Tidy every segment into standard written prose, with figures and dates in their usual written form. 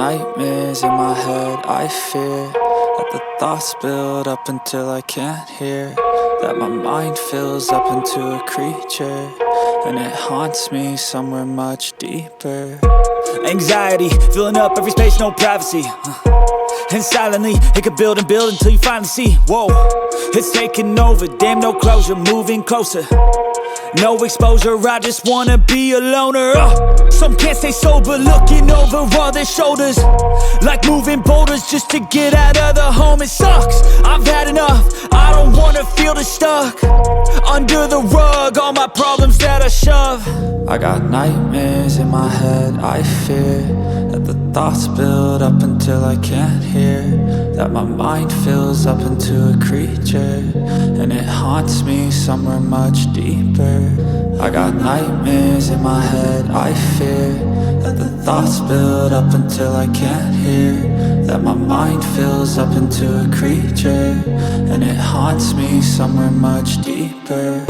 nightmares in my head, I fear that the thoughts build up until I can't hear, that my mind fills up into a creature, and it haunts me somewhere much deeper. Anxiety, filling up every space, no privacy. And silently, it could build and build until you finally see, whoa, it's taking over, damn no closure, moving closer. No exposure, I just wanna be a loner. Some can't stay sober, looking over all their shoulders, like moving boulders just to get out of the home. It sucks, I've had enough, I don't wanna feel the stuck under the rug, all my problems that I shove. I got nightmares in my head, I fear that the thoughts build up until I can't hear, that my mind fills up into a creature, and it haunts me somewhere much deeper. I got nightmares in my head, I fear that the thoughts build up until I can't hear, that my mind fills up into a creature, and it haunts me somewhere much deeper.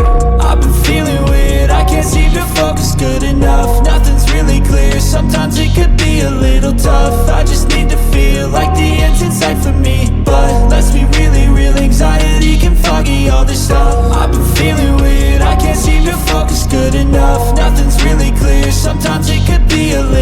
I've been feeling weird, I can't seem to focus good enough. Nothing's really clear, sometimes it could be a little tough. I just need to feel like the end's in sight for me, but let's be really real, anxiety can foggy all this stuff. I've been feeling weird, I can't seem to focus good enough. Nothing's really clear, sometimes it could be a little